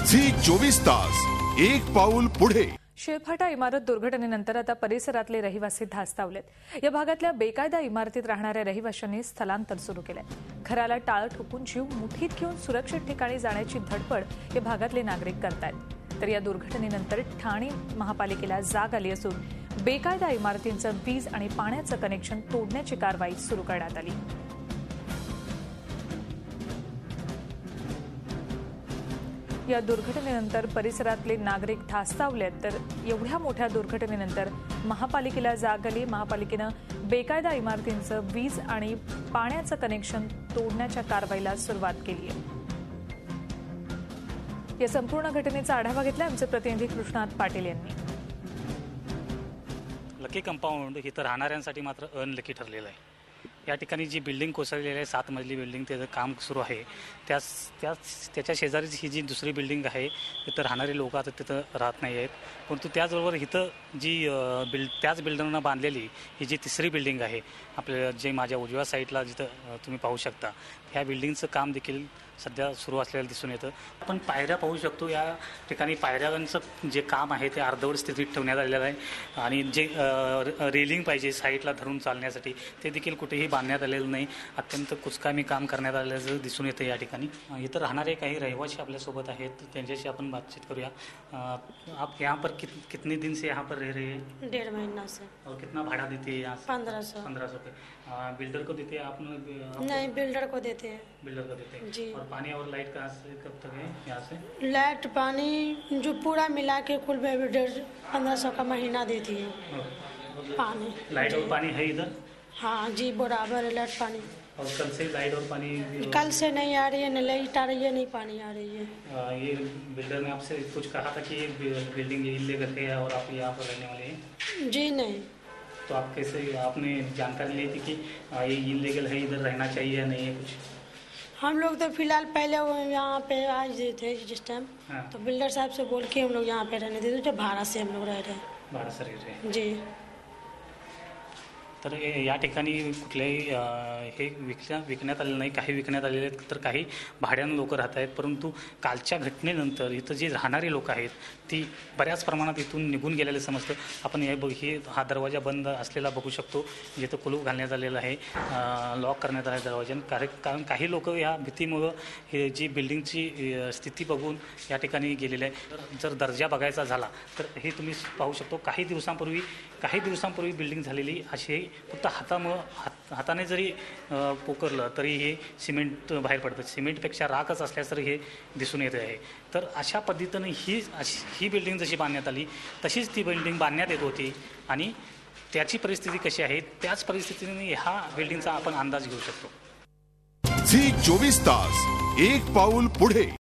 Zee 24 तास एक पाऊल पुढे। शेळफाटा इमारत दुर्घटनेनंतर आता परिसरातले रहिवासी धास्तावलेत। या भागातल्या बेकायदा इमारतीत राहणाऱ्या रहिवाशांनी स्थलांतर सुरू केलंय। घराला टाळ ठोकून जीव मुठीत घेऊन सुरक्षित ठिकाणी जाण्याची धडपड या भागातले नागरिक करतायत। तर या दुर्घटनेनंतर ठाणे महापालिकेला जाग आली असून बेकायदा इमारतींचं वीज आणि पाण्याचं कनेक्शन तोडण्याची कारवाई सुरू करण्यात आली। या दुर्घटनेनंतर परिसरातले नागरिक धास्तावलेत। तर एवढ्या मोठ्या दुर्घटनेनंतर महापालिकेला जाग आली। महापालिकेनं बेकायदा इमारतींचं वीज आणि पाण्याचं कनेक्शन तोडण्याच्या कारवाईला सुरुवात केली आहे। या संपूर्ण घटनेचा आढावा घेतला आमचे प्रतिनिधी कृष्णात पाटील यांनी। लकी कंपाऊंड इथं राहणाऱ्यांसाठी मात्र अनलकी ठरलेलं आहे। या ठिकाणी जी बिल्डिंग कोसळलेली आहे 7 मजली बिल्डिंग, त्याचं काम सुरू आहे। त्याच्या शेजारीच ही जी दुसरी बिल्डिंग आहे तिथं राहणारे लोक आता तिथं राहत नाही आहेत। परंतु त्याचबरोबर इथं जी त्याच बिल्डरनं बांधलेली ही जी तिसरी बिल्डिंग आहे आपल्या जे माझ्या उजव्या साईडला जिथं तुम्ही पाहू शकता, ह्या बिल्डिंगचं काम देखील सध्या सुरू असलेलं दिसून येतं। आपण पायऱ्या पाहू शकतो। या ठिकाणी पायऱ्यांचं जे काम आहे ते अर्धवट स्थितीत ठेवण्यात आलेलं आहे आणि जे रेलिंग पाहिजे साईडला धरून चालण्यासाठी ते देखील कुठेही बांधण्यात आलेलं नाही। अत्यंत कुचकामी काम करण्यात आलेलं दिसून येतं। या ठिकाणी इथं राहणारे काही रहिवासी आपल्यासोबत आहेत, त्यांच्याशी आपण बातचीत करूया। आप यहाँ पर कितने दिन से यहाँ पर रह रहे हैं? 1.5 महीना से। और कितना भाड़ा देते हैं यहाँ से? 1500 रुपये। बिल्डर को देते हैं आप? नहीं, बिल्डर को देते हैं। बिल्डर को देते हैं जी। और पानी और लाइट कहाँ से कब तक है यहाँ से? लाइट पानी जो पूरा मिला के कुल 1500 का महीना देती है। पानी लाइट और पानी है इधर? हाँ जी, बराबर है लाइट पानी। और कल से लाइट और पानी? कल से नहीं आ रही है, न लाइट आ रही है नहीं पानी आ रही है। ये बिल्डर ने आपसे कुछ कहा था कि ये बिल्डिंग इल्लीगल है और आप यहाँ पर रहने वाले हैं? जी नहीं। तो आप कैसे आपने जानकारी ली थी कि ये इल्लीगल है, इधर रहना चाहिए या नहीं है कुछ? हम लोग तो फिलहाल पहले वो यहाँ पे आए थे जिस टाइम। हाँ। तो बिल्डर साहब से बोल के हम लोग यहाँ पे रहने देते, जो भाड़ा से हम लोग रह रहे हैं। भाड़ा से रह रहे हैं जी। तर या ठिकाणी कुठल्याही हे विकण्यात आलेलं नाही। काही विकण्यात आलेले आहेत तर काही भाड्यानं लोक राहत आहेत। परंतु कालच्या घटनेनंतर इथं जे राहणारी लोक आहेत ती बऱ्याच प्रमाणात इथून निघून गेलेले समजतं। आपण हे हा दरवाजा बंद असलेला बघू शकतो, जिथं कुलूप घालण्यात आलेलं आहे, लॉक करण्यात आले दरवाजाने। कारण काही लोक या भीतीमुळं हे जी बिल्डिंगची स्थिती बघून या ठिकाणी गेलेले आहे। जर दर्जा बघायचा झाला तर हे तुम्ही पाहू शकतो, काही दिवसांपूर्वी बिल्डिंग झालेली अशी फक्त हाताने जरी पोकरलं तरी हे सिमेंट बाहेर पडतं। सिमेंटपेक्षा राखच असल्यास हे दिसून येत आहे। तर अशा पद्धतीने ही बिल्डिंग जशी बांधण्यात आली तशीच ती बिल्डिंग बांधण्यात येत होती आणि त्याची परिस्थिती कशी आहे त्याच परिस्थितीने ह्या बिल्डिंगचा आपण अंदाज घेऊ शकतो। झी 24 तास एक पाऊल पुढे।